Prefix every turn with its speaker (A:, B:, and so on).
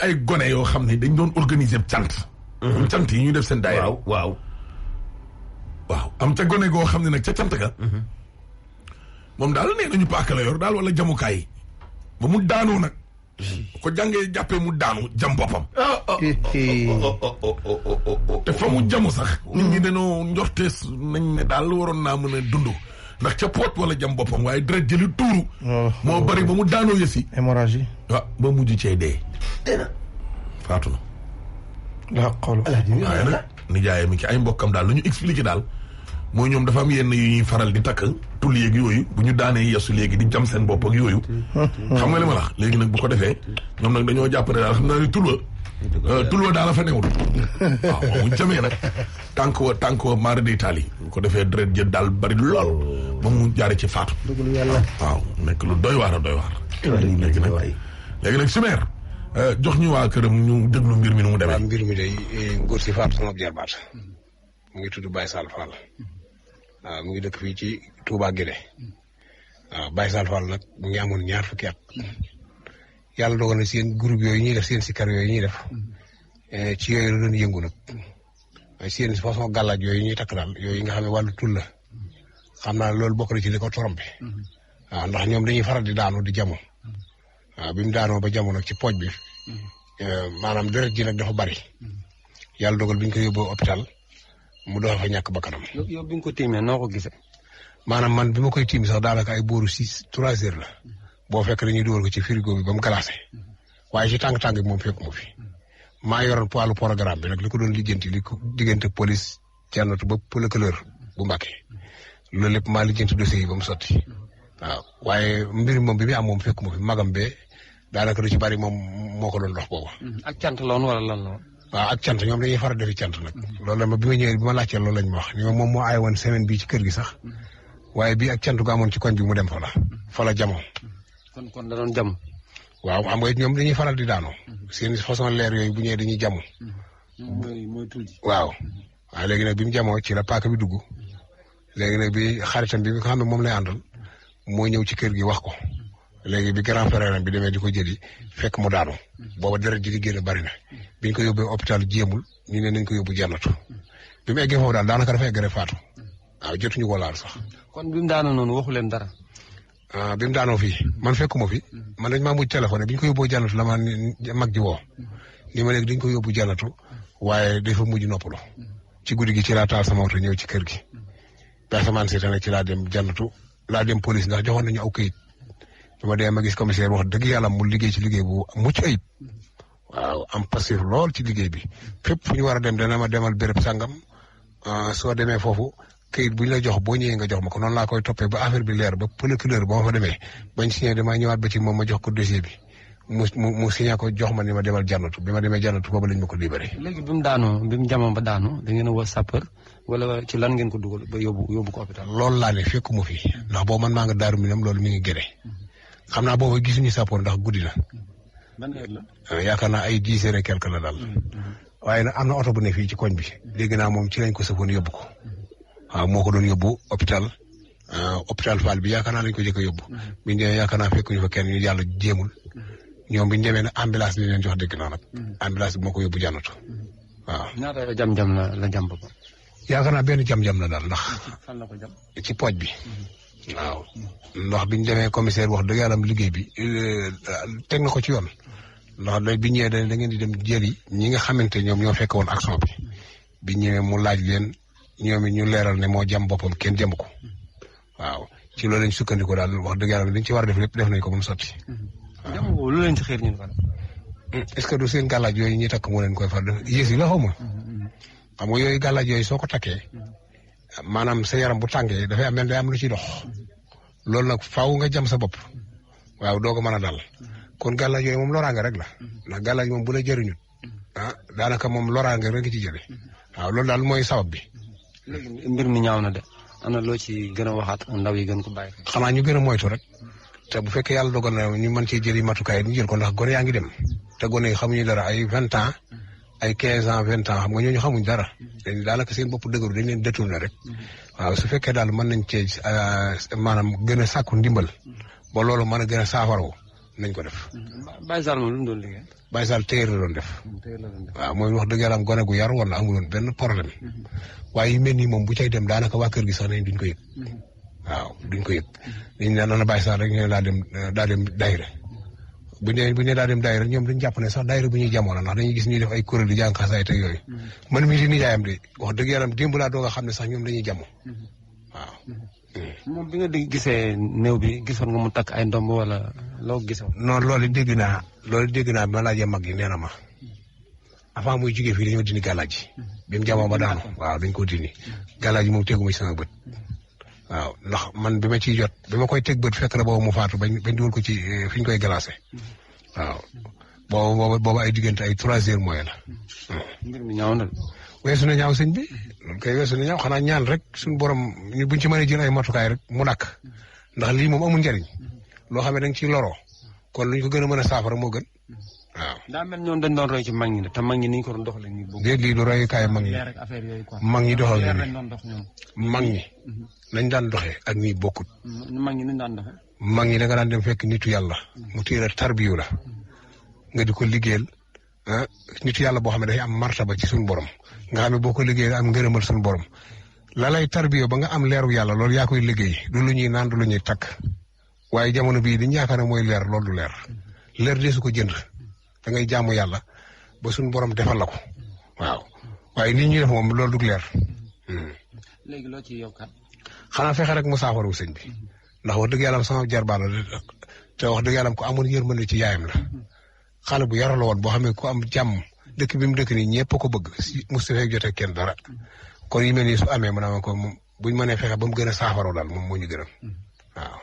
A: ay gone yoo xam ne dañ doon organiser cant. cant yi ñuy def seen daayira.
B: waaw.
A: am ca gone goo xam ne nag ca cant ga. moom daal nee nañu paaka la yor daal wala jamukaay ba mu daanoo nag. ko jàngee jàppee mu daanu jam boppam. te fa mu jamu sax. nit ñi dañoo njortees nañ ne daal waroon naa mën a dund. ndax ca poot wala jam boppam waaye deret jëli tuuru. moo bari ba mu daanoo yësi.
C: hémorragie.
A: waaw ba mujj cee dee. faatu na.
C: daa xool.
A: waaye nag nijaayam mi ci ay mbokkam daal lu ñu expliqué daal mooy ñoom dafa am yenn yu ñuy faral di takk tul yeeg yooyu bu ñu daanee yesu léegi di jam seen bopp ak yooyu. xam nga li ma la léegi nag bu ko defee ñoom nag dañoo jàpp ne daal xam naa ne tulwa daal la fa newul. waaw moom bu ñu jamee nag tànk wa maara day taal yi bu ko defee deret jël daal bari lool ba mu jaare ci faatu.
C: dëgg yàlla.
A: waaw nekk lu doy waar a doy waar. léegi nag Sumer jox ñu waa këram ñu déglu mbir mi nu mu demee.
D: waaw mbir mi day ngóor si faatu sama jarbaat mu ngi tudd Baye Sall Fall waaw mu ngi dëkk fii ci Touba Guede waaw Baye Sall Fall nag mu ngi amoon 20 fukki at yàlla dogal na seen groupe yooyu ñuy def seen sikar yooyu ñuy def ci yooyu la doon yëngu nag waaye seen façon gàllaaj yooyu ñuy takk daal yooyu nga xam ne wàllu tul la xam naa loolu bokk na ci li ko trompé waaw ndax ñoom dañuy faral di daanu di jamu waaw bi mu daanoo ba jamu nag ci pooj bi maanaam deret ji nag dafa bari yàlla dogal bi ñu ko yóbboo hôpital mu doon fa ñàkk bakkanam.
B: yow bi nga ko tiimee noo ko gisee.
D: maanaam man bi ma koy tiim sax daanaka ay booru 3 heures la boo fekk dañuy dugal ko ci frigo bi ba mu glacé waaye ci tàng-tàng bi moom fekk mu fi maa yoroon poids programme bi nag li ko doon lijjanti li ko diggante police jannatu ba procureur bu Mbàkke loolu lépp maa lijjanti dossier yi ba mu sotti waaw waaye mbir moom bi muy am moom fekk mu fi magam bee daanaka lu ci bari moom moo ko doon dox booba.
B: ak cant la woon wala lan la woon.
D: waaw ak cant ñoom dañuy faral defi cant nag. loolu la ma bi ma ñëwee bi ma laajtee loolu lañ ma wax ñoom moom moo aay woon semaine bii ci kër gi sax waaye bii ak cant gu amoon ci koñ bi mu dem fa la jamoo.
B: kon da doon jam.
D: waaw xam nga ñoom dañuy faral di daanoo. seen façon leer yooyu bu ñëwee dañuy jamu.
B: mooy tul ji.
D: waaw léegi nag bi mu jamoo ci la paaka bi dugg léegi nag bi xaritam bi nga xam ne moom lay àndal moo ñëw ci kër gi wax ko. léegi bi grand frère bi demee di ko jëli fekk mu daanu booba deret ji di génn bari na biñ ko yóbbee hôpital jéemul ñu ne nañ ko yóbbu jannatu bi mu eggee foofu daal daanaka dafa eggee faatu waaw jotuñu ko laal sax.
B: kon bi mu daanoo noonu waxu leen dara.
D: bi mu daanoo fii man fekkuma fi man dañ maa mujj téléphone bi ñu ko yóbboo jannatu la ma mag ji woo ni ma léegi dañ ko yóbbu jannatu waaye dafa mujj noppalu ci guddi gi ci laa taal sama oto ñëw ci kër gi asamaan si nag ci laa dem jannatu laa dem police ndax joxoon nañu aw këyit. bi ma dee ma gis commissaire wax dëgg yàlla mu liggéey ci liggéey bu mucc ayib waaw am passif lool ci liggéey bi fépp fu ñu war a dem dana ma demal béréb sangam soo demee foofu këyit bu ñu la jox boo ñëwee nga jox ma ko noonu laa koy toppee ba affaire bi leer ba procureur ba ma fa demee bañ signé damaa ñëwaat ba ci moom ma jox ko dossier bi mu signé ko jox ma ni ma demal jannatu bi ma demee jannatu boobu lañ ma ko libéré.
B: léegi bi mu daanoo bi mu jamono ba daanoo da ngeen a woo sapeur wala ci lan ngeen ko dugal ba yóbbu ko hôpital.
D: loolu laa ne fekkuma fi ndax boobu man maa nga daaru minam loolu mi ngi gëre xam naa boobu gisuñu sappoor ndax guddi na.
B: ban heure la.
D: yaakaar naa ay 10 heures et quelque la daal. waaye nag am na oto bu ne fii ci koñ bi. dégg naa moom ci lañ ko sëfoon yóbbu ko. waaw moo ko doon yóbbu hôpital Fall bi yaakaar naa lañ ko jëkk a yóbbu. biñ demee yaakaar naa fekkuñu fa kenn ñu yàlla jéemul. ñoom biñ demee ne ambulance bi leen jox dégg naa nag. ambulance bi moo ko yóbbu jànnatu. waaw.
B: ñaata jam-jam la jam ba.
D: yaakaar naa benn jam-jam la daal ndax.
B: fan la ko jam.
D: ci pooj bi. waaw ndax biñ demee commissaire wax dëgg yàlla liggéey bi teg na ko ci yoon ndax biñ ñëwee da ngeen di dem jëli ñi nga xamante ñoom ñoo fekk woon action bi biñ ñëwee mu laaj leen ñoom it ñu leeral ne moo jam boppam kenn jam ko waaw ci loolu lañ sukkandiku daal wax dëgg yàlla liñ ci war a def lépp def nañ ko ba mu sotti.
B: waaw jam boobu lu leen ci xeer ñu fa
D: est-ce que du seen gàllaaj yooyu ñuy takk moo leen koy far def yées yi la xaw ma xam nga yooyu gàllaaj yooyu soo ko takkee maanaam sa yaram bu tàngee dafay am day am lu ciy dox loolu nag faaw nga jam sa bopp waaw doo ko mën a dal kon gàllaaj yooyu moom loraange rek la ndax gàllaaj moom bu la jëriñut daanaka moom loraange rek ci jëlee waaw loolu daal mooy sabab bi.
B: léegi mbir mi ñaaw na de am na loo ci gën a waxaat ndaw yi gën ko bàyyi.
D: xanaa ñu gën a moytu rek te bu fekkee yàlla dogal na ñu mën cee jëli matukaay ñu jël ko ndax gone yaa ngi dem te gone yi xamuñu dara ay 20 ans. ay 15 ans 20 ans xam nga ñooñu xamuñ dara dañ daanaka seen bopp dëgëru dañ leen détourné rek waaw su fekkee daal mën nañ cee maanaam gën a sàkku ndimbal ba loolu mën a gën a saafaroo nañ ko def.
B: Baye Sall moom lu mu doon liggéey.
D: Baye Sall téer la doon def. waaw mooy wax dëgg yàlla am gone gu yar woon na amuloon benn problème. waaye yu mel nii moom bu cay dem daanaka waa kër gi sax nañ duñ ko yëg. waaw duñ ko yëg. dañ ne naan Baye Sall rek ñu ne daa dem daayira bu ñu daa dem daayira ñoom dañ jàpp ne sax daayira bu ñuy jamono ndax dañuy gis ñuy def ay kuréel di jàng xasaay te yooyu. man mii di nijaayam de wax dëgg yàlla démb laa doog a xam ne sax ñoom dañuy jamo waaw.
B: moom bi nga gisee néew bi gisoon nga mu takk ay ndomb wala loo gisoon.
D: non loolu dégg naa bi ma laajee mag yi nee na ma avant muy jugee fii dañoo dindi gàllaaj ji. bi mu jamoo ba daanu waaw dañ ko dindi. gàllaaj ji moom teguma ci sama bët. waaw ndax man bi ma ciy jot bi ma koy teg bët fekk na boobu mu faatu bañ dugal ko ci fi ñu koy glacé. waaw boobu ay diggante ay 3 heures mooy la.
B: mbir mi ñaaw na.
D: weesu na ñaaw sëñ bi loolu kay weesu na ñaaw xanaa ñaan rek suñu borom buñ ci mënee jël ay matukaay rek mu dakk ndax lii moom amul njariñ loo xam ne da nga ciy loroo kon luñ ko gën a mën a saafara moo gën waaw.
B: daa mel ñoom dañ doon roy ci mag ñi de te mag ñi ni ñu ko doon doxalee nii.
D: déedéet lii du royukaay mag ñi mag ñi doxal mag ñi nañ daan doxee ak ñi bokkut.
B: mag ñi nañ daan doxee.
D: mag ñi da nga daan dem fekk nitu yàlla mu téye la tarbiyu la nga di ko liggéeyal nitu yàlla boo xam ne dafay am martaba ci suñu borom. nga xam ne boo ko liggéey am ngërëmal suñu borom la lay tarbiyo ba nga am leeru yàlla loolu yaa koy liggéey du lu ñuy naan du lu ñuy takk waaye jamono bii dañu yaakaar ne mooy leer loolu du leer leer de su ko jënd da ngay jaamu yàlla ba suñu borom defal la ko waaw waaye lii ñuy def moom loolu du leer.
B: léegi loo ciy yokkaat.
D: xanaa fexe rek mu saafaru sëñ bi ndax wax dëgg yàlla sama jarbaan la te wax dëgg yàlla ko amoon yërmande ci yaayam la xale bu yaru la woon boo xam ne ku am jàmm. dëkk bi mu dëkk nii ñëpp ko bëgg si Moustapha jotee kenn dara kon yu mel nii su amee maanaam ko moom buñ mënee fexe ba mu gën a saafaroo daal moom moo ñu gënal waaw.